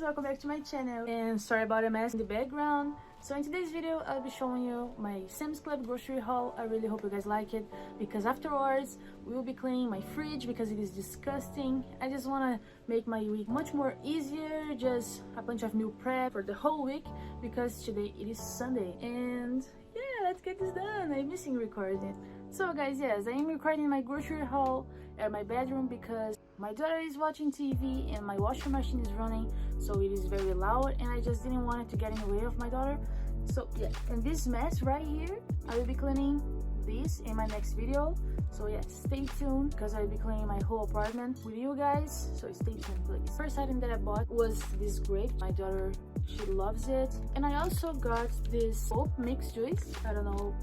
guys, welcome back to my channel, and sorry about the mess in the background. So in today's video I'll be showing you my Sam's Club grocery haul. I really hope you guys like it, because afterwards we will be cleaning my fridge because it is disgusting. I just want to make my week much more easier, just a bunch of meal prep for the whole week, because today it is Sunday. And yeah, let's get this done. I'm missing recording. So guys, yes, I am recording my grocery haul at my bedroom because my daughter is watching TV and my washing machine is running, so it is very loud, and I just didn't want it to get in the way of my daughter. So yeah, and this mess right here, I will be cleaning this in my next video. So yeah, stay tuned, because I will be cleaning my whole apartment with you guys, so stay tuned please. First item that I bought was this grape. My daughter, she loves it. And I also got this oat mixed juice. I don't know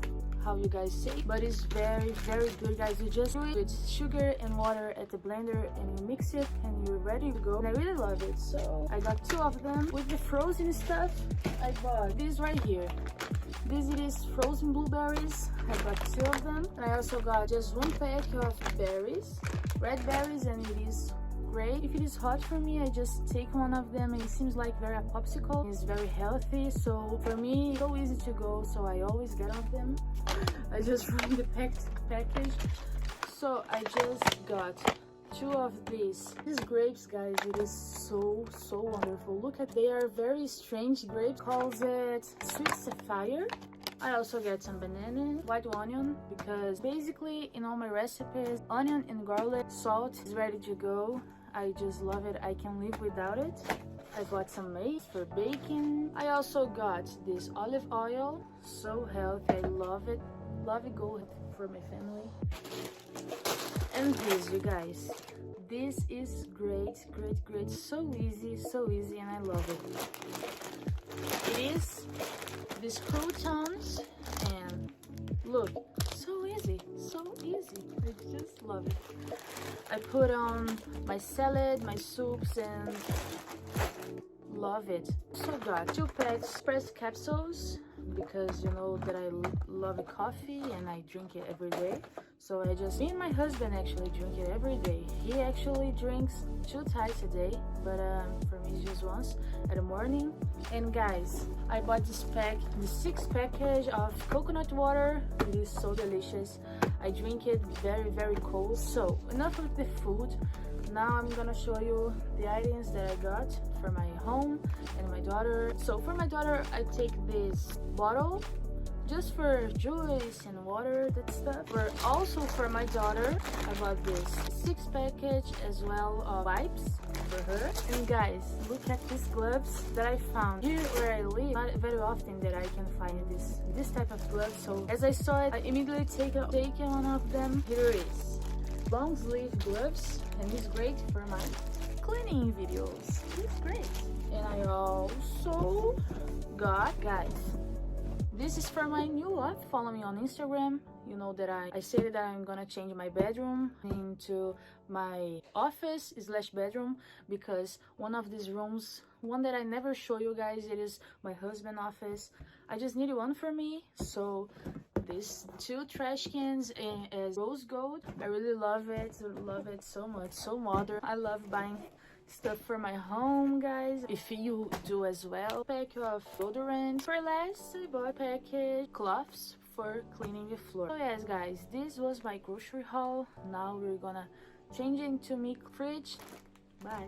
how you guys say, but it's very good, guys. You just do it with sugar and water at the blender and you mix it and you're ready to go. And I really love it, so I got 2 of them. With the frozen stuff, I bought this right here. This it is frozen blueberries. I got 2 of them. And I also got just 1 pack of berries, red berries, and it is great. If it is hot for me, I just take 1 of them, and it seems like very a popsicle. It's very healthy, so for me it's so easy to go, so I always get of them. I just run the package. So I just got 2 of these grapes, guys. It is so wonderful. Look at, they are very strange grapes. Calls it sweet sapphire. I also get some banana, white onion, because basically in all my recipes, onion and garlic, salt is ready to go. I just love it. I can live without it. I got some maize for baking. I also got this olive oil, so healthy. I love it. Love it. Go for my family. And this, you guys, this is great. So easy, and I love it. It is these croutons, and look, so easy. I just love it. I put on my salad, my soups, and love it. So got 2 packs espresso capsules, because you know that I love coffee and I drink it every day. So me and my husband actually drink it every day. He actually drinks 2 times a day, but for me it's just once at the morning. And guys, I bought this 6 package of coconut water. It is so delicious. I drink it very cold. So enough with the food. Now I'm gonna show you the items that I got for my home and my daughter. So for my daughter, I take this bottle just for juice and water, that stuff. Also for my daughter, I bought this 6 package as well of wipes for her. And guys, look at these gloves that I found here where I live. Not very often that I can find this type of gloves. So as I saw it, I immediately take 1 of them. Here it is. Long sleeve gloves, and it's great for my cleaning videos. It's great. And I also got, guys, this is for my new life. Follow me on Instagram. You know that I said that I'm gonna change my bedroom into my office / bedroom, because one of these rooms, one that I never show you guys, it is my husband's office. I just needed one for me, so these 2 trash cans as rose gold. I really love it so much. So modern. I love buying stuff for my home, guys. If you do as well. Pack of deodorant. For last, I bought a package cloths for cleaning the floor. So yes, guys, this was my grocery haul. Now we're gonna change into my fridge. Bye.